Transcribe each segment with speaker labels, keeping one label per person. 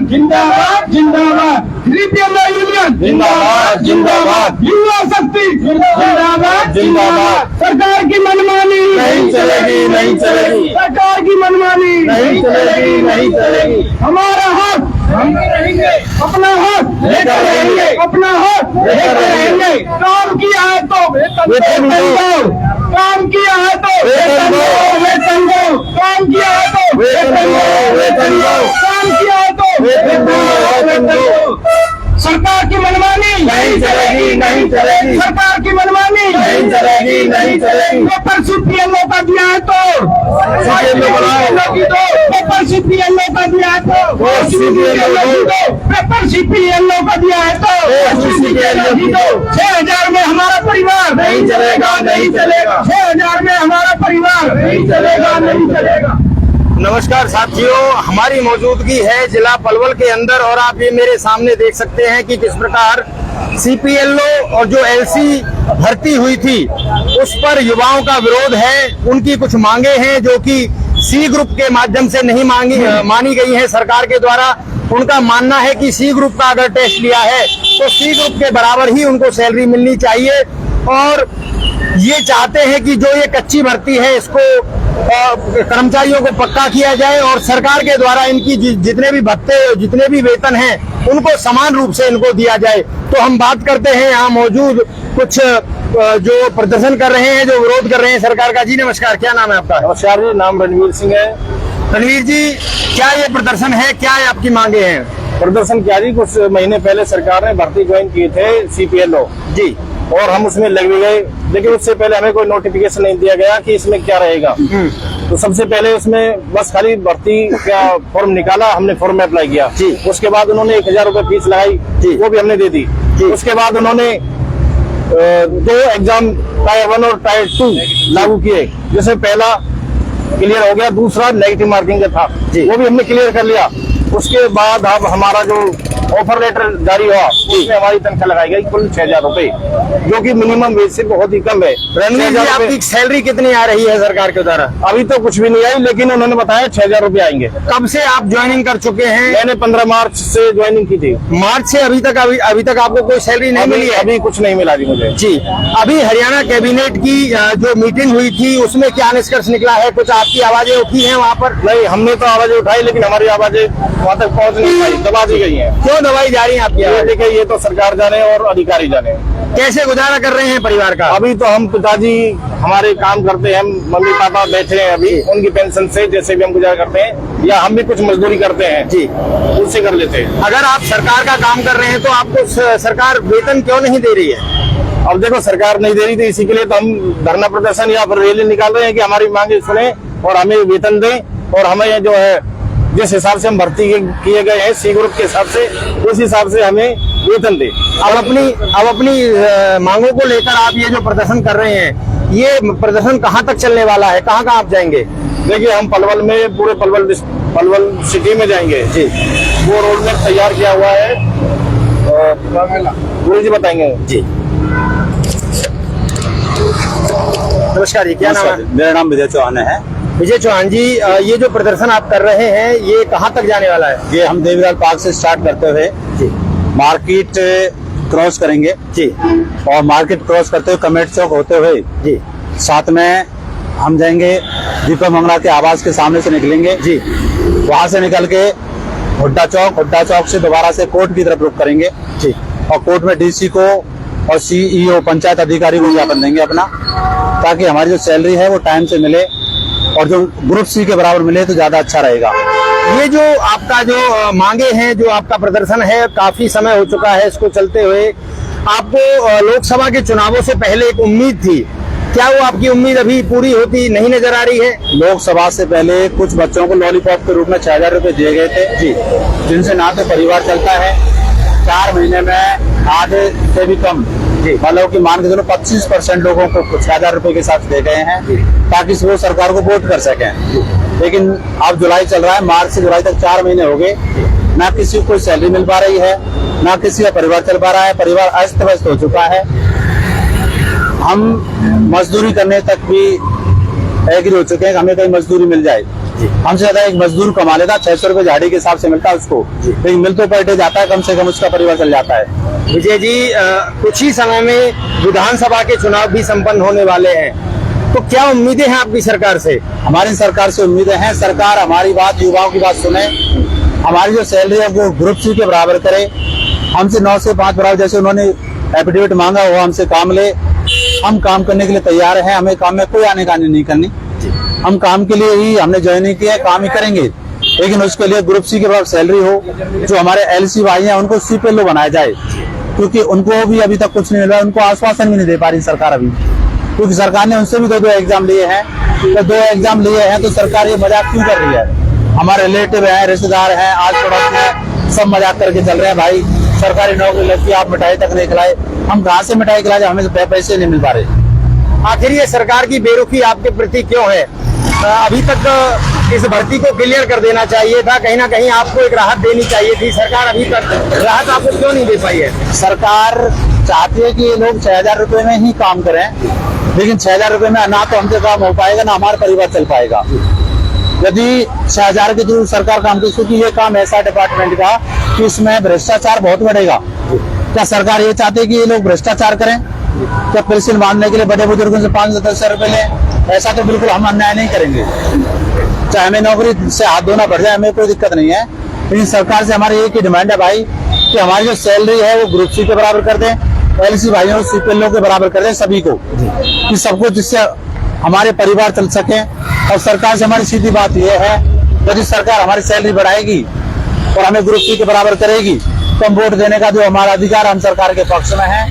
Speaker 1: Union जिंदाबाद जिंदाबाद, सीपीएमओ union जिंदाबाद जिंदाबाद, युवा शक्ति जिंदाबाद जिंदाबाद। सरकार की मनमानी नहीं चलेगी, नहीं चलेगी, सरकार की मनमानी नहीं चलेगी, नहीं चलेगी। हमारा हक हम रहेंगे, अपना हक लेकर रहेंगे, अपना हक लेकर रहेंगे। काम किया है तो वेतन दो, काम किया है तो वेतन दो, वेतन दो, काम किया है तो वेतन दो, वेतन दो, काम किया है तो वेतन दो, वेतन दो। सरकार की मनमानी नहीं चलेगी, नहीं चलेगी, सरकार की मनमानी नहीं चलेगी, नहीं चलेगी। पेपर सीपीएमओ का दिया है तो पेपर सीपीएमओ का दिया है तो पेपर सीपीएमओ का दिया है तो 6,000 में हमारा परिवार नहीं चलेगा, नहीं चलेगा, 6,000 में हमारा परिवार नहीं चलेगा, नहीं चलेगा।
Speaker 2: नमस्कार साथियों, हमारी मौजूदगी है जिला पलवल के अंदर और आप ये मेरे सामने देख सकते हैं कि किस प्रकार सीपीएलओ और जो एलसी भर्ती हुई थी उस पर युवाओं का विरोध है। उनकी कुछ मांगे हैं जो कि सी ग्रुप के माध्यम से नहीं मानी गई है सरकार के द्वारा। उनका मानना है कि सी ग्रुप का अगर टेस्ट लिया है तो सी ग्रुप के बराबर ही उनको सैलरी मिलनी चाहिए और ये चाहते हैं कि जो ये कच्ची भर्ती है इसको कर्मचारियों को पक्का किया जाए और सरकार के द्वारा इनकी जितने भी भत्ते जितने भी वेतन हैं उनको समान रूप से इनको दिया जाए। तो हम बात करते हैं यहाँ मौजूद कुछ जो प्रदर्शन कर रहे हैं, जो विरोध कर रहे हैं सरकार का। जी नमस्कार, क्या नाम है आपका?
Speaker 3: नमस्कार जी, नाम रणवीर सिंह है।
Speaker 2: रणवीर जी, क्या ये प्रदर्शन है, क्या है आपकी मांगे हैं?
Speaker 3: प्रदर्शन क्या जी, कुछ महीने पहले सरकार ने भर्ती ज्वाइन किए थे सीपीएलओ
Speaker 2: जी
Speaker 3: और हम उसमें लग भी गए, लेकिन उससे पहले हमें कोई नोटिफिकेशन नहीं दिया गया कि इसमें क्या रहेगा। तो सबसे पहले उसमें बस खाली भर्ती का फॉर्म निकाला, हमने फॉर्म में अप्लाई किया। उसके बाद उन्होंने 1,000 रुपए फीस लगाई, वो भी हमने दे दी। उसके बाद उन्होंने 2 एग्जाम टायर 1 और टायर 2 लागू किए, जैसे पहला क्लियर हो गया, दूसरा नेगेटिव मार्किंग का था वो भी हमने क्लियर कर लिया। उसके बाद अब हमारा जो ऑफर लेटर जारी हुआ उसमें हमारी तनख्वाह लगाई गई कुल 6,000 रुपए, जो कि मिनिमम वेज से बहुत ही कम है।
Speaker 2: रणवीर जी, आपकी सैलरी कितनी आ रही है सरकार के द्वारा?
Speaker 3: अभी तो कुछ भी नहीं आई, लेकिन उन्होंने बताया 6,000 रुपए आएंगे।
Speaker 2: कब से आप ज्वाइनिंग कर चुके हैं?
Speaker 3: मैंने 15 मार्च से ज्वाइनिंग की थी।
Speaker 2: मार्च से अभी तक आपको कोई सैलरी नहीं मिली है?
Speaker 3: अभी कुछ नहीं मिला जी मुझे।
Speaker 2: जी, अभी हरियाणा कैबिनेट की जो मीटिंग हुई थी उसमें क्या निष्कर्ष निकला है? कुछ आपकी आवाजें उठी हैं वहाँ पर?
Speaker 3: नहीं, हमने तो आवाजें उठाई, लेकिन हमारी आवाजें वहाँ तक पहुँच नहीं पाई, दबा दी गई है।
Speaker 2: क्यों दबाई जा रही है आपकी?
Speaker 3: देखिए, ये तो सरकार जाने और अधिकारी जाने।
Speaker 2: कैसे गुजारा कर रहे हैं परिवार का?
Speaker 3: अभी तो हम पिताजी हमारे काम करते हैं, मम्मी पापा बैठे हैं अभी उनकी पेंशन से, जैसे भी हम गुजारा करते हैं, या हम भी कुछ मजदूरी करते हैं जी, उससे कर लेते हैं।
Speaker 2: अगर आप सरकार का काम कर रहे हैं तो आपको सरकार वेतन क्यों नहीं दे रही है?
Speaker 3: अब देखो, सरकार नहीं दे रही थी, इसी के लिए तो हम धरना प्रदर्शन या फिर रैली निकाल रहे हैं कि हमारी मांगे सुने और हमें वेतन दें और हमें जो है जिस हिसाब से हम भर्ती किए गए हैं सी ग्रुप के हिसाब से, उस हिसाब से हमें वेतन दे।
Speaker 2: अब अपनी मांगों को लेकर आप ये जो प्रदर्शन कर रहे हैं, ये प्रदर्शन कहाँ तक चलने वाला है? कहाँ आप जाएंगे?
Speaker 3: देखिए, हम पलवल में, पूरे पलवल सिटी में जाएंगे जी। वो रोड मैप तैयार किया हुआ है, गुरु जी बताएंगे जी।
Speaker 2: नमस्कार जी, क्या नाम है?
Speaker 4: मेरा नाम विजय चौहान है।
Speaker 2: विजय चौहान जी, ये जो प्रदर्शन आप कर रहे हैं ये कहाँ तक जाने वाला है?
Speaker 4: ये हम देवीलाल पार्क से स्टार्ट करते हुए जी मार्केट क्रॉस करेंगे जी, और मार्केट क्रॉस करते हुए कमेटी चौक होते हुए जी, साथ में हम जाएंगे दीपक मंगला के आवास के सामने से निकलेंगे जी, वहां से निकल के हुड्डा चौक से दोबारा से कोर्ट की तरफ रुख करेंगे जी, और कोर्ट में डीसी को और सीईओ पंचायत अधिकारी को ज्ञापन देंगे अपना, ताकि हमारी जो सैलरी है वो टाइम से मिले और जो ग्रुप सी के बराबर मिले तो ज्यादा अच्छा रहेगा।
Speaker 2: ये जो आपका जो मांगे हैं, जो आपका प्रदर्शन है, काफी समय हो चुका है इसको चलते हुए। आपको लोकसभा के चुनावों से पहले एक उम्मीद थी, क्या वो आपकी उम्मीद अभी पूरी होती नहीं नजर आ रही है?
Speaker 4: लोकसभा से पहले कुछ बच्चों को लॉलीपॉप के रूप में 6,000 रुपए दिए गए थे जी, जिनसे ना तो परिवार चलता है, 4 महीने में आधे से भी कम मतलब कि मान के चलो 25% लोगों को 6,000 रुपए के साथ दे गए हैं ताकि वो सरकार को वोट कर सकें। लेकिन अब जुलाई चल रहा है, मार्च से जुलाई तक 4 महीने हो गए, ना किसी को कोई सैलरी मिल पा रही है, ना किसी का परिवार चल पा रहा है, परिवार अस्त व्यस्त हो चुका है। हम मजदूरी करने तक भी एग्री हो चुके हैं कि हमें कहीं मजदूरी मिल जाए, हमसे ज्यादा एक मजदूर कमा लेता 600 रुपए झाड़ी के हिसाब से मिलता है उसको, लेकिन मिल तो पर डे जाता है, कम से कम उसका परिवार चल जाता है।
Speaker 2: विजय जी, कुछ ही समय में विधानसभा के चुनाव भी संपन्न होने वाले हैं, तो क्या उम्मीदें हैं आपकी सरकार से?
Speaker 4: हमारी सरकार से उम्मीदें हैं, सरकार हमारी बात, युवाओं की बात सुने, हमारी जो सैलरी है वो ग्रुप सी के बराबर करे, हमसे 9 से 5 बराबर, जैसे उन्होंने एफिडेविट मांगा वो हमसे काम ले, हम काम करने के लिए तैयार हैं, हमें काम में कोई आने नहीं करनी, हम काम के लिए ही हमने ज्वाइनिंग किया है, काम ही करेंगे, लेकिन उसके लिए ग्रुप सी के बराबर सैलरी हो। जो हमारे एलसी भाई हैं उनको सीपीएलओ बनाया जाए, क्योंकि उनको भी अभी तक कुछ नहीं मिला, उनको आश्वासन भी नहीं दे पा रही सरकार अभी, क्योंकि सरकार ने उनसे भी 2 एग्जाम लिए हैं, तो 2 एग्जाम लिए हैं तो सरकार ये मजाक क्यों कर रही है? हमारे रिलेटिव है, रिश्तेदार है, आस पड़ोस में सब मजाक करके चल रहे हैं, भाई सरकारी नौकरी लगती है, आप मिठाई तक नहीं खिलाए, हम कहाँ से मिठाई खिलाए, हमें पैसे नहीं मिल पा रहे।
Speaker 2: आखिर ये सरकार की बेरुखी आपके प्रति क्यों है? अभी तक इस भर्ती को क्लियर कर देना चाहिए था, कहीं ना कहीं आपको एक राहत देनी चाहिए थी, सरकार अभी तक राहत आपको क्यों नहीं दे पाई है?
Speaker 4: सरकार चाहती है कि ये लोग 6,000 रुपए में ही काम करें, लेकिन 6,000 रुपए में ना तो हमसे काम हो पाएगा, ना हमारा परिवार चल पाएगा। यदि 6,000 के थ्रू सरकार काम की, क्योंकि ये काम ऐसा डिपार्टमेंट का कि इसमें भ्रष्टाचार बहुत बढ़ेगा। क्या सरकार ये चाहती है कि ये लोग भ्रष्टाचार करें? क्या पेंशन बांधने के लिए बड़े बुजुर्गों से 5-10 रुपए लें? ऐसा तो बिल्कुल हम अन्याय नहीं करेंगे, चाहे हमें नौकरी से हाथ धोना पड़ जाए, हमें कोई दिक्कत नहीं है, लेकिन सरकार से हमारी एक ही डिमांड है भाई कि हमारी जो सैलरी है वो ग्रुप सी के बराबर कर दें, एलसी भाइयों सीपीएलओ के बराबर कर दें सभी को, कि सबको, जिससे हमारे परिवार चल सके। और सरकार से हमारी सीधी बात यह है, यदि सरकार हमारी सैलरी बढ़ाएगी और हमें ग्रुप सी के बराबर करेगी तो हम वोट देने का जो हमारा अधिकार, हम सरकार के पक्ष में है,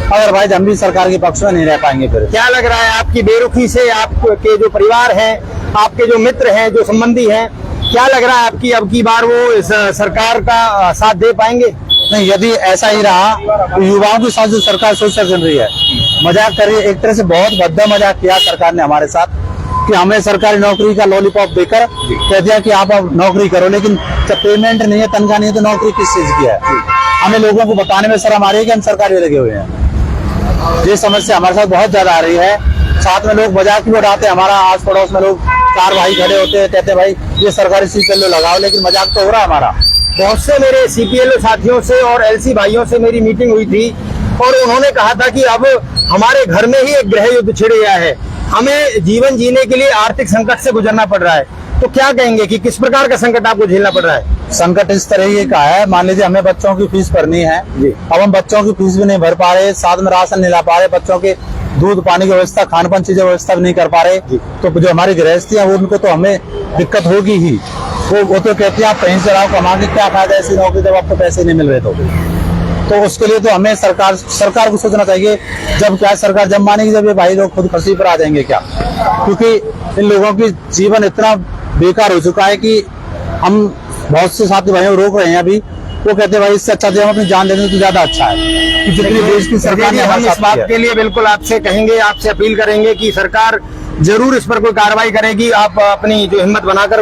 Speaker 4: अदरवाइज हम भी सरकार के पक्ष में नहीं रह पाएंगे। फिर
Speaker 2: क्या लग रहा है आपकी बेरुखी से आपके जो परिवार है, आपके जो मित्र हैं, जो संबंधी हैं, क्या लग रहा है आपकी अब की बार वो इस सरकार का साथ दे पाएंगे?
Speaker 4: नहीं, यदि ऐसा ही रहा तो युवाओं के साथ जो सरकार सोच चल रही है, मजाक कर रही है, एक तरह से बहुत भद्दा मजाक किया सरकार ने हमारे साथ, कि हमें सरकारी नौकरी का लॉलीपॉप देकर कह दिया कि आप अब नौकरी करो, लेकिन जब पेमेंट नहीं है, तनख्वाह नहीं है, तो नौकरी किस चीज की है? हमें लोगों को बताने में शर्म आ रही है कि हम सरकारी में लगे हुए हैं। ये समस्या हमारे साथ बहुत ज्यादा आ रही है। साथ में लोग मजाक भी उड़ाते हैं, हमारा आस पड़ोस में लोग 4 भाई खड़े होते हैं, कहते हैं भाई ये सरकारी सीपीएलओ लगाओ, लेकिन मजाक तो हो रहा है हमारा।
Speaker 2: बहुत से मेरे सीपीएलओ साथियों से और एलसी भाइयों से मेरी मीटिंग हुई थी और उन्होंने कहा था कि अब हमारे घर में ही एक गृह युद्ध छिड़ गया है, हमें जीवन जीने के लिए आर्थिक संकट से गुजरना पड़ रहा है। तो क्या कहेंगे कि किस प्रकार का संकट आपको झेलना पड़ रहा है?
Speaker 4: संकट इस तरह का है, मान लीजिए हमें बच्चों की फीस भरनी है, अब हम बच्चों की फीस भी नहीं भर पा रहे, साथ में राशन नहीं ला पा रहे, बच्चों के दूध पानी की व्यवस्था, खान पान चीजें व्यवस्था भी नहीं कर पा रहे, तो जो हमारी गृहस्थी है उनको तो हमें दिक्कत होगी ही। वो तो कहती है आप कहीं से रहो, कमा के क्या फायदा ऐसी नौकरी जब आपको पैसे नहीं मिल रहे, तो उसके लिए तो हमें सरकार को सोचना चाहिए। जब क्या सरकार जब मानेगी, जब ये भाई लोग खुद फंसी पर आ जाएंगे क्या? क्योंकि इन लोगों की जीवन इतना बेकार हो चुका है कि हम बहुत से साथी भाइयों रोक रहे हैं अभी, वो कहते हैं भाई इससे अच्छा जब अपनी जान देने तो ज्यादा अच्छा है कि जितनी देश की सरकार ने
Speaker 2: हम इस बात के लिए बिल्कुल आपसे कहेंगे, आपसे अपील करेंगे कि सरकार जरूर इस पर कोई कार्रवाई करेगी। आप अपनी जो हिम्मत बनाकर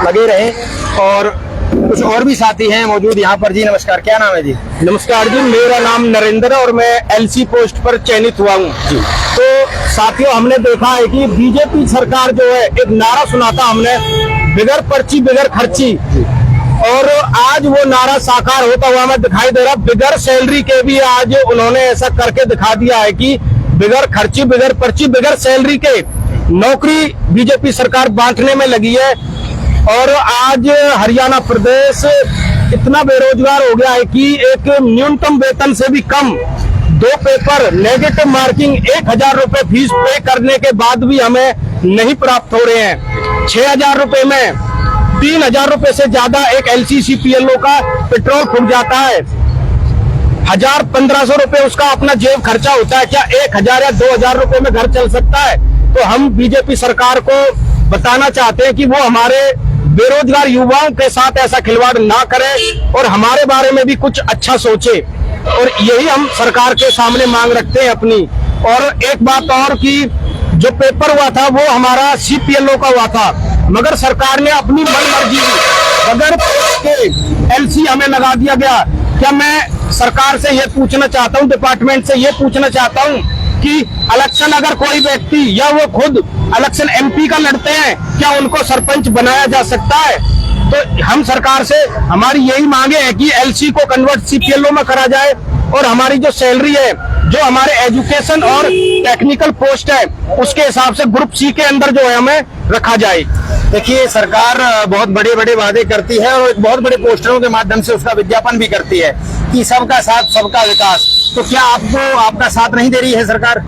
Speaker 2: लगे रहें। और कुछ और भी साथी हैं मौजूद यहाँ पर। जी नमस्कार, क्या नाम है जी?
Speaker 3: नमस्कार जी, मेरा नाम नरेंद्र और मैं एलसी पोस्ट पर चयनित हुआ हूँ जी। तो साथियों, हमने देखा है कि बीजेपी सरकार जो है, एक नारा सुना था हमने, बिगर पर्ची बिगर खर्ची, और आज वो नारा साकार होता हुआ हमें दिखाई दे रहा। बिगर सैलरी के भी आज उन्होंने ऐसा करके दिखा दिया है कि बिगर खर्ची बिगर पर्ची बिगर सैलरी के नौकरी बीजेपी सरकार बांटने में लगी है। और आज हरियाणा प्रदेश इतना बेरोजगार हो गया है कि एक न्यूनतम वेतन से भी कम 2 पेपर नेगेटिव मार्किंग 1,000 रुपए फीस पे करने के बाद भी हमें नहीं प्राप्त हो रहे हैं। 6,000 रुपए में 3,000 रुपए से ज्यादा एक एलसीसीपीएलओ का पेट्रोल फूक जाता है। 1,000-1,500 रुपए उसका अपना जेब खर्चा होता है। क्या 1,000 या 2,000 रुपए में घर चल सकता है? तो हम बीजेपी सरकार को बताना चाहते हैं कि वो हमारे बेरोजगार युवाओं के साथ ऐसा खिलवाड़ ना करे और हमारे बारे में भी कुछ अच्छा सोचे। और यही हम सरकार के सामने मांग रखते हैं अपनी। और एक बात और कि जो पेपर हुआ था वो हमारा सीपीएलओ का हुआ था, मगर सरकार ने अपनी मनमर्जी बगैर के एलसी हमें लगा दिया गया। क्या मैं सरकार से ये पूछना चाहता हूँ, डिपार्टमेंट से ये पूछना चाहता हूँ
Speaker 1: कि इलेक्शन अगर कोई व्यक्ति या वो खुद इलेक्शन एमपी का लड़ते हैं, क्या उनको सरपंच बनाया जा सकता है? तो हम सरकार से हमारी यही मांगे है कि एलसी को कन्वर्ट सीपीएलओ में करा जाए और हमारी जो सैलरी है, जो हमारे एजुकेशन और टेक्निकल पोस्ट है, उसके हिसाब से ग्रुप सी के अंदर जो है हमें रखा जाए।
Speaker 2: देखिए, सरकार बहुत बड़े बड़े वादे करती है और बहुत बड़े पोस्टरों के माध्यम से उसका विज्ञापन भी करती है कि सबका साथ सबका विकास। तो क्या आपको आपका साथ नहीं दे रही है सरकार?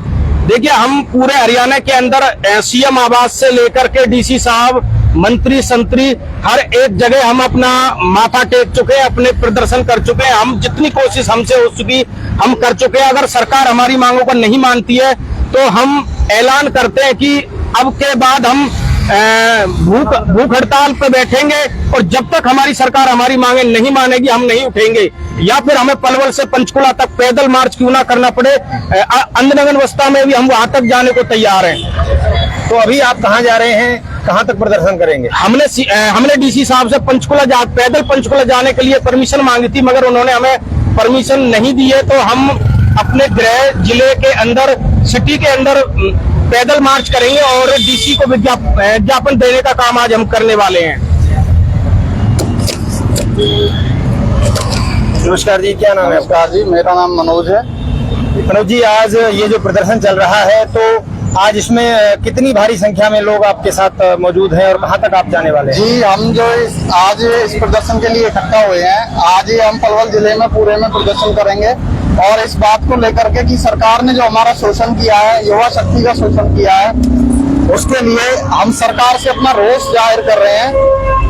Speaker 1: देखिए, हम पूरे हरियाणा के अंदर सीएम आवास से लेकर के डीसी साहब, मंत्री संतरी, हर एक जगह हम अपना माथा टेक चुके हैं, अपने प्रदर्शन कर चुके हैं। हम जितनी कोशिश हमसे हो चुकी हम कर चुके हैं। अगर सरकार हमारी मांगों को नहीं मानती है तो हम ऐलान करते हैं कि अब के बाद हम भूख हड़ताल पे बैठेंगे और जब तक हमारी सरकार हमारी मांगे नहीं मानेगी हम नहीं उठेंगे, या फिर हमें पलवल से पंचकुला तक पैदल मार्च क्यों ना करना पड़े, अंधनगन अवस्था में भी हम वहां तक जाने को तैयार हैं।
Speaker 2: तो अभी आप कहाँ जा रहे हैं, कहाँ तक प्रदर्शन करेंगे?
Speaker 1: हमने डीसी साहब से पैदल पंचकुला जाने के लिए परमिशन मांगी थी, मगर उन्होंने हमें परमिशन नहीं दी है। तो हम अपने गृह जिले के अंदर, सिटी के अंदर पैदल मार्च करेंगे और डीसी को विज्ञापन देने का काम आज हम करने वाले हैं।
Speaker 2: नमस्कार जी, क्या नाम है?
Speaker 3: नमस्कार जी, मेरा नाम मनोज है।
Speaker 2: मनोज जी, आज ये जो प्रदर्शन चल रहा है, तो आज इसमें कितनी भारी संख्या में लोग आपके साथ मौजूद हैं और कहाँ तक आप जाने वाले हैं?
Speaker 3: जी, हम जो आज इस प्रदर्शन के लिए इकट्ठा हुए हैं, आज ही हम पलवल जिले में पूरे में प्रदर्शन करेंगे और इस बात को लेकर के कि सरकार ने जो हमारा शोषण किया है, युवा शक्ति का शोषण किया है, उसके लिए हम सरकार से अपना रोष जाहिर कर रहे हैं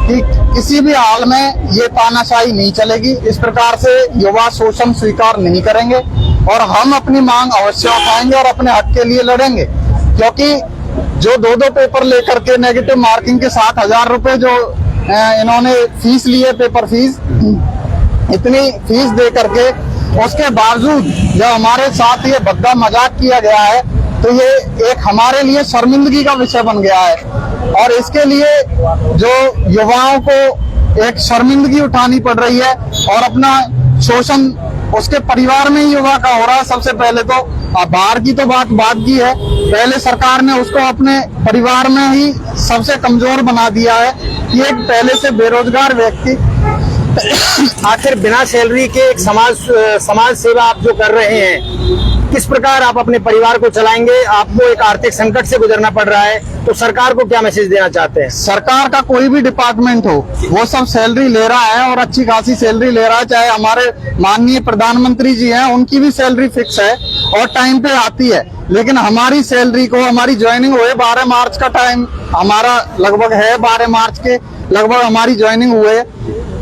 Speaker 3: कि किसी भी हाल में ये तानाशाही नहीं चलेगी। इस प्रकार से युवा शोषण स्वीकार नहीं करेंगे और हम अपनी मांग अवश्य उठाएंगे और अपने हक के लिए लड़ेंगे, क्योंकि जो दो पेपर लेकर के नेगेटिव मार्किंग के 7,000 रुपए जो इन्होंने फीस ली है, पेपर फीस, इतनी फीस दे करके उसके बावजूद जब हमारे साथ ये भद्दा मजाक किया गया है, तो ये एक हमारे लिए शर्मिंदगी का विषय बन गया है और इसके लिए जो युवाओं को एक शर्मिंदगी उठानी पड़ रही है और अपना शोषण उसके परिवार में ही युवा का हो रहा है। सबसे पहले तो बाहर की तो बात की है, पहले सरकार ने उसको अपने परिवार में ही सबसे कमजोर बना दिया है कि एक पहले से बेरोजगार व्यक्ति
Speaker 2: आखिर बिना सैलरी के एक समाज सेवा आप जो कर रहे हैं, किस प्रकार आप अपने परिवार को चलाएंगे? आपको एक आर्थिक संकट से गुजरना पड़ रहा है, तो सरकार को क्या मैसेज देना चाहते हैं?
Speaker 3: सरकार का कोई भी डिपार्टमेंट हो, वो सब सैलरी ले रहा है और अच्छी खासी सैलरी ले रहा है। चाहे हमारे माननीय प्रधानमंत्री जी हैं, उनकी भी सैलरी फिक्स है और टाइम पे आती है, लेकिन हमारी सैलरी को, हमारी ज्वाइनिंग हुए 12 मार्च का टाइम हमारा लगभग है, 12 मार्च के लगभग हमारी ज्वाइनिंग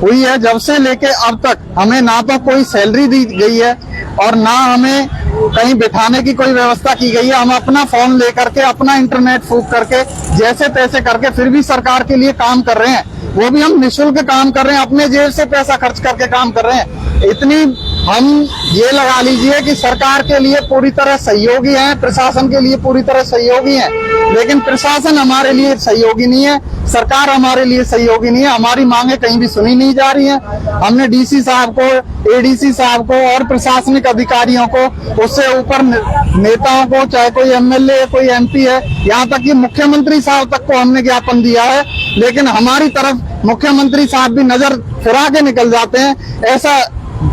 Speaker 3: हुई है। जब से लेके अब तक हमें ना तो कोई सैलरी दी गई है और ना हमें कहीं बिठाने की कोई व्यवस्था की गई है। हम अपना फोन लेकर के, अपना इंटरनेट फूक करके, जैसे तैसे करके फिर भी सरकार के लिए काम कर रहे हैं, वो भी हम निःशुल्क काम कर रहे हैं, अपने जेब से पैसा खर्च करके काम कर रहे हैं। इतनी हम ये लगा लीजिए कि सरकार के लिए पूरी तरह सहयोगी हैं, प्रशासन के लिए पूरी तरह सहयोगी हैं, लेकिन प्रशासन हमारे लिए सहयोगी नहीं है, सरकार हमारे लिए सहयोगी नहीं है। हमारी मांगे कहीं भी सुनी नहीं जा रही हैं। हमने डीसी साहब को, एडीसी साहब को और प्रशासनिक अधिकारियों को, उससे ऊपर नेताओं को, चाहे कोई एमएलए, कोई एमपी है, यहाँ तक कि मुख्यमंत्री साहब तक को हमने ज्ञापन दिया है, लेकिन हमारी तरफ मुख्यमंत्री साहब भी नजर फिरा के निकल जाते हैं। ऐसा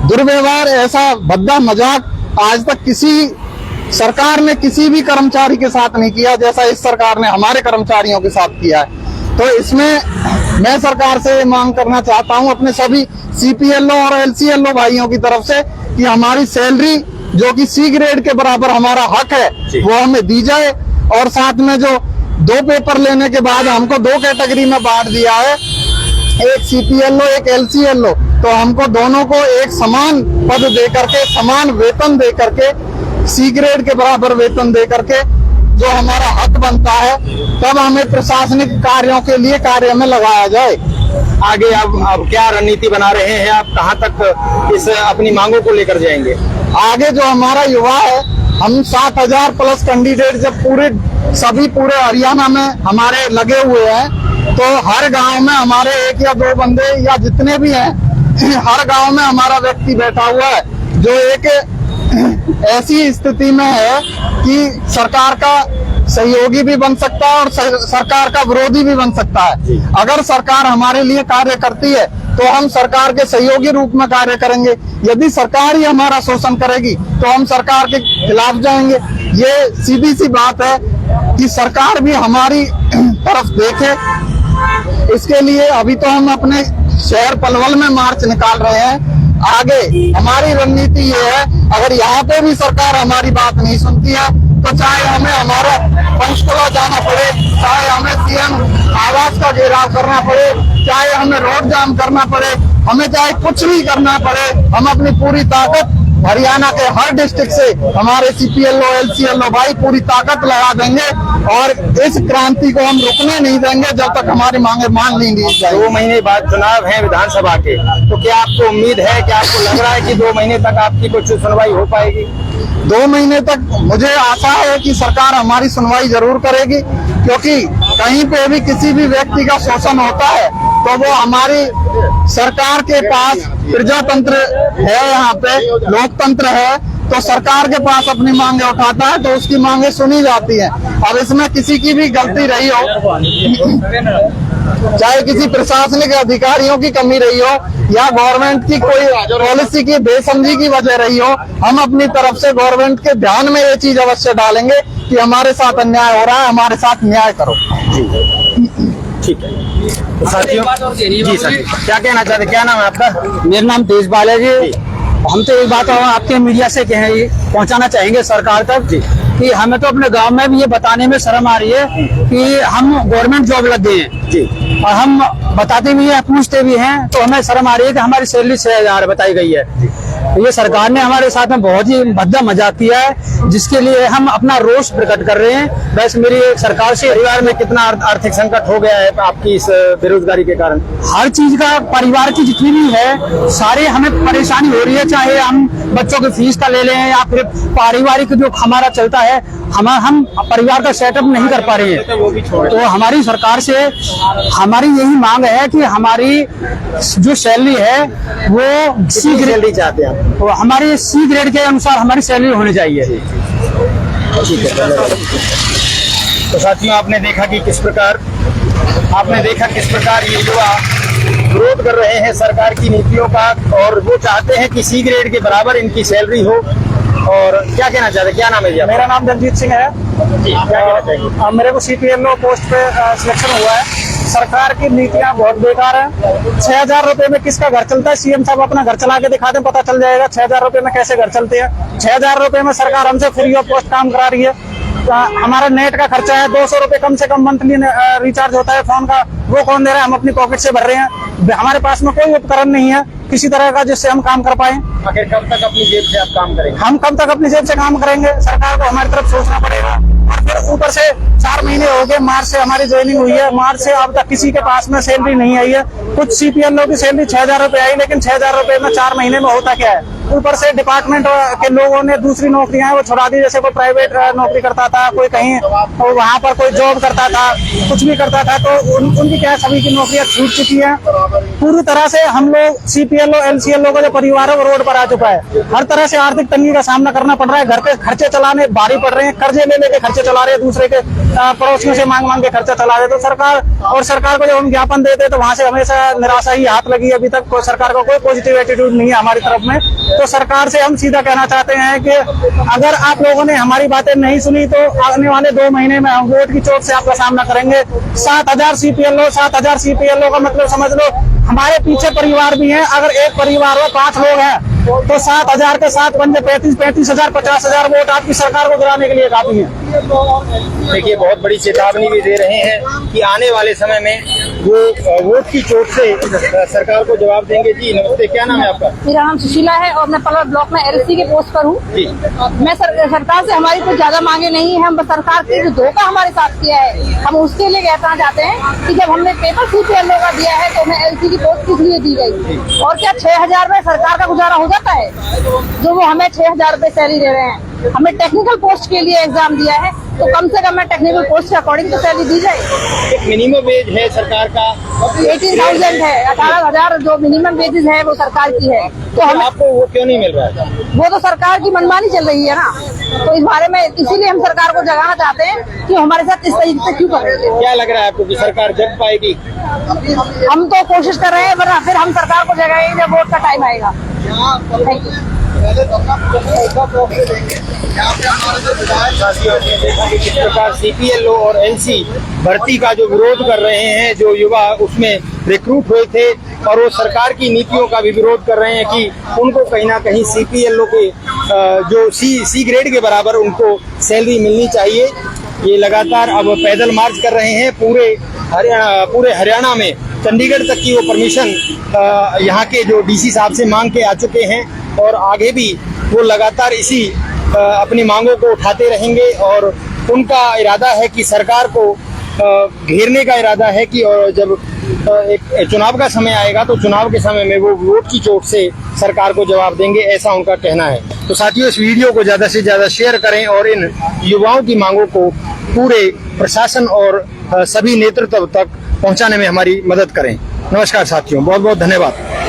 Speaker 3: दुर्व्यवहार, ऐसा भद्दा मजाक आज तक किसी सरकार ने किसी भी कर्मचारी के साथ नहीं किया जैसा इस सरकार ने हमारे कर्मचारियों के साथ किया है। तो इसमें मैं सरकार से मांग करना चाहता हूं अपने सभी सीपीएलओ और एलसीएलओ भाइयों की तरफ से कि हमारी सैलरी जो कि सी ग्रेड के बराबर हमारा हक है वो हमें दी जाए, और साथ में जो 2 पेपर लेने के बाद हमको 2 कैटेगरी में बांट दिया है, एक सीपीएलओ एक एलसीएलओ, तो हमको दोनों को एक समान पद दे करके, समान वेतन दे करके, सी ग्रेड के बराबर वेतन दे करके जो हमारा हक बनता है, तब हमें प्रशासनिक कार्यों के लिए कार्य में लगाया जाए।
Speaker 2: आगे अब क्या रणनीति बना रहे हैं आप? कहाँ तक इस अपनी मांगों को लेकर जाएंगे?
Speaker 3: आगे जो हमारा युवा है, हम 7,000 प्लस कैंडिडेट जब पूरे हरियाणा में हमारे लगे हुए हैं, तो हर गांव में हमारे 1 या 2 बंदे या जितने भी हैं, हर गांव में हमारा व्यक्ति बैठा हुआ है जो एक
Speaker 5: ऐसी स्थिति में है कि सरकार का सहयोगी भी बन सकता है और सरकार का विरोधी भी बन सकता है। अगर सरकार हमारे लिए कार्य करती है तो हम सरकार के सहयोगी रूप में कार्य करेंगे, यदि सरकार ही हमारा शोषण करेगी तो हम सरकार के खिलाफ जाएंगे। ये सीधी सी बात है कि सरकार भी हमारी तरफ देखे। इसके लिए अभी तो हम अपने शहर पलवल में मार्च निकाल रहे हैं। आगे हमारी रणनीति ये है, अगर यहाँ पे भी सरकार हमारी बात नहीं सुनती है तो चाहे हमें हमारा पंचकुला जाना पड़े, चाहे हमें सीएम आवास का घेराव करना पड़े, चाहे हमें रोड जाम करना पड़े, हमें चाहे कुछ भी करना पड़े, हम अपनी पूरी ताकत हरियाणा के हर डिस्ट्रिक्ट से हमारे सीपीएलओ एलसीएलओ भाई पूरी ताकत लगा देंगे और इस क्रांति को हम रुकने नहीं देंगे जब तक हमारी मांगे मान ली नहीं जाए।
Speaker 2: 2 महीने बाद चुनाव है विधानसभा के, तो क्या आपको उम्मीद है, क्या आपको लग रहा है कि 2 महीने तक आपकी कुछ सुनवाई हो पाएगी?
Speaker 5: 2 महीने तक मुझे आशा है कि सरकार हमारी सुनवाई जरूर करेगी, क्योंकि कहीं पे भी किसी भी व्यक्ति का शोषण होता है तो वो हमारी सरकार के पास प्रजातंत्र है, यहाँ पे लोकतंत्र है, तो सरकार के पास अपनी मांगे उठाता है तो उसकी मांगे सुनी जाती हैं। अब इसमें किसी की भी गलती रही हो, चाहे किसी प्रशासनिक अधिकारियों की कमी रही हो या गवर्नमेंट की कोई पॉलिसी की बेसमझी की वजह रही हो, हम अपनी तरफ से गवर्नमेंट के ध्यान में ये चीज अवश्य डालेंगे कि हमारे साथ अन्याय हो रहा है, हमारे साथ न्याय करो।
Speaker 2: ठीक है। तो साथियों, जी सर, क्या कहना चाहते, क्या नाम है आपका?
Speaker 6: मेरा नाम तेजपाल है जी। हम तो एक बात आपके मीडिया से पहुंचाना चाहेंगे सरकार तक कि हमें तो अपने गांव में भी ये बताने में शर्म आ रही है कि हम गवर्नमेंट जॉब लग गए हैं जी, और हम बताते भी हैं, पूछते भी हैं, तो हमें शर्म आ रही है कि हमारी सैलरी 6,000 बताई गई है। ये सरकार ने हमारे साथ में बहुत ही भद्दा मजाक किया है, जिसके लिए हम अपना रोष प्रकट कर रहे हैं। बस मेरी सरकार से,
Speaker 2: परिवार में कितना आर्थिक संकट हो गया है आपकी इस बेरोजगारी के कारण?
Speaker 6: हर चीज का, परिवार की जितनी भी है सारे हमें परेशानी हो रही है, चाहे हम बच्चों की फीस का ले लें या फिर पारिवारिक जो हमारा चलता है, हम परिवार का सेटअप नहीं कर पा रहे हैं। तो हमारी सरकार से हमारी यही मांग है कि हमारी जो सैलरी है वो
Speaker 2: सी सैलरी चाहते हैं,
Speaker 6: तो हमारी सी ग्रेड के अनुसार हमारी सैलरी होनी चाहिए।
Speaker 2: ठीक है। तो साथियों, आपने देखा किस प्रकार ये युवा विरोध कर रहे हैं सरकार की नीतियों का, और वो चाहते हैं कि सी ग्रेड के बराबर इनकी सैलरी हो। और क्या कहना चाहते हैं, क्या नाम है जी?
Speaker 3: मेरा नाम दलजीत सिंह है
Speaker 2: जी, क्या कहना चाहिए?
Speaker 3: मेरे को सीपीएलओ पोस्ट पे सिलेक्शन हुआ है। सरकार की नीतियां बहुत बेकार है। 6,000 रुपए में किसका घर चलता है? सीएम साहब अपना घर चला के दिखा दें, पता चल जाएगा 6,000 रुपए में कैसे घर चलते हैं। 6,000 रुपए में सरकार हमसे फ्री ऑफ कॉस्ट काम करा रही है। हमारा नेट का खर्चा है 200 रुपए कम से कम मंथली रिचार्ज होता है फोन का, वो कौन दे रहा है? हम अपनी पॉकेट से भर रहे हैं। हमारे पास में कोई उपकरण नहीं है किसी तरह का जिससे हम काम कर पाए।
Speaker 2: आखिर कब तक अपनी जेब से आप काम करेंगे?
Speaker 3: हम कब तक अपनी जेब से काम करेंगे? सरकार को हमारी तरफ सोचना पड़ेगा। और फिर ऊपर से 4 महीने हो गए, मार्च से हमारी ज्वाइनिंग हुई है, मार्च से अब तक किसी के पास में सैलरी नहीं आई है। कुछ सीपीएलओ की सैलरी 6,000 रुपए आई, लेकिन 6,000 रुपए में 4 महीने में होता क्या है? ऊपर से डिपार्टमेंट के लोगों ने दूसरी नौकरियां हैं वो छुड़ा दी। जैसे कोई प्राइवेट नौकरी करता था, कोई कहीं वहां पर कोई जॉब करता था, कुछ भी करता था, तो उनकी क्या सभी की नौकरियां छूट चुकी हैं। पूरी तरह से हम लोग सीपीएलओ एलसीएलओ का जो परिवार है वो रोड पर आ चुका है। हर तरह से आर्थिक तंगी का सामना करना पड़ रहा है। घर पे खर्चे चलाने भारी पड़ रहे हैं, कर्जे ले लेके खर्चे चला रहे हैं, दूसरे के पड़ोसियों से मांग के खर्चा चला रहे। तो सरकार को जब हम ज्ञापन देते हैं तो वहां से हमेशा निराशा ही हाथ लगी। अभी तक सरकार का कोई पॉजिटिव एटीट्यूड नहीं है हमारी तरफ में। तो सरकार से हम सीधा कहना चाहते हैं कि अगर आप लोगों ने हमारी बातें नहीं सुनी तो आने वाले 2 महीने में हम वोट की चोट से आपका सामना करेंगे। 7,000 सीपीएलओ का मतलब समझ लो हमारे पीछे परिवार भी हैं। अगर एक परिवार में 5 लोग हैं तो 7,000 के 7 पंजे 35,000 50,000 वोट आपकी सरकार को गिराने के लिए काफी है।
Speaker 2: देखिए, बहुत बड़ी चेतावनी भी दे रहे हैं कि आने वाले समय में वो वोट की चोट से सरकार को जवाब देंगे। जी नमस्ते, क्या नाम है आपका?
Speaker 7: मेरा नाम सुशीला है और मैं पलवल ब्लॉक में एलसी के पोस्ट पर हूँ। मैं सरकार से हमारी कुछ ज्यादा मांगे नहीं है। हम सरकार की जो धोखा हमारे साथ किया है हम उसके लिए कहना चाहते हैं कि जब हमने पेपर सीपीएलओ का दिया है तो हमें एलसी की पोस्ट किस लिए दी गई? और क्या 6,000 में सरकार का गुजारा हो जाता है? जो वो हमें 6,000 रुपए सैलरी दे रहे हैं। हमें टेक्निकल पोस्ट के लिए एग्जाम दिया है तो कम से कम टेक्निकल पोस्ट के अकॉर्डिंग तो सैलरी दी जाए।
Speaker 2: एक मिनिमम वेज है सरकार का
Speaker 7: 18,000 है, 18,000 जो मिनिमम वेजेस है वो सरकार की है। तो हमें
Speaker 2: आपको वो क्यों नहीं मिल रहा है?
Speaker 7: वो तो सरकार की मनमानी चल रही है ना, तो इस बारे में इसीलिए हम सरकार को जगाना चाहते हैं कि हमारे साथ इस तरीके से क्यों कर रही है।
Speaker 2: क्या लग रहा है आपको कि सरकार जग पाएगी?
Speaker 7: हम तो कोशिश कर रहे हैं, वरना फिर हम सरकार को जगाएंगे जब वोट का टाइम आएगा। Thank you.
Speaker 2: साथियों, आपने देखा कि किस प्रकार सीपीएलओ और एलसी भर्ती का जो विरोध कर रहे हैं, जो युवा उसमें रिक्रूट हुए थे और वो सरकार की नीतियों का भी विरोध कर रहे हैं कि उनको कहीं ना कहीं सीपीएलओ के जो सी ग्रेड के बराबर उनको सैलरी मिलनी चाहिए। ये लगातार अब पैदल मार्च कर रहे हैं पूरे हरियाणा में। चंडीगढ़ तक की वो परमिशन यहाँ के जो डीसी साहब से मांग के आ चुके हैं और आगे भी वो लगातार इसी अपनी मांगों को उठाते रहेंगे और उनका इरादा है कि सरकार को घेरने का इरादा है कि और जब एक चुनाव का समय आएगा तो चुनाव के समय में वो वोट की चोट से सरकार को जवाब देंगे, ऐसा उनका कहना है। तो साथियों, इस वीडियो को ज्यादा से ज्यादा शेयर करें और इन युवाओं की मांगों को पूरे प्रशासन और सभी नेतृत्व तक पहुंचाने में हमारी मदद करें। नमस्कार साथियों, बहुत बहुत धन्यवाद।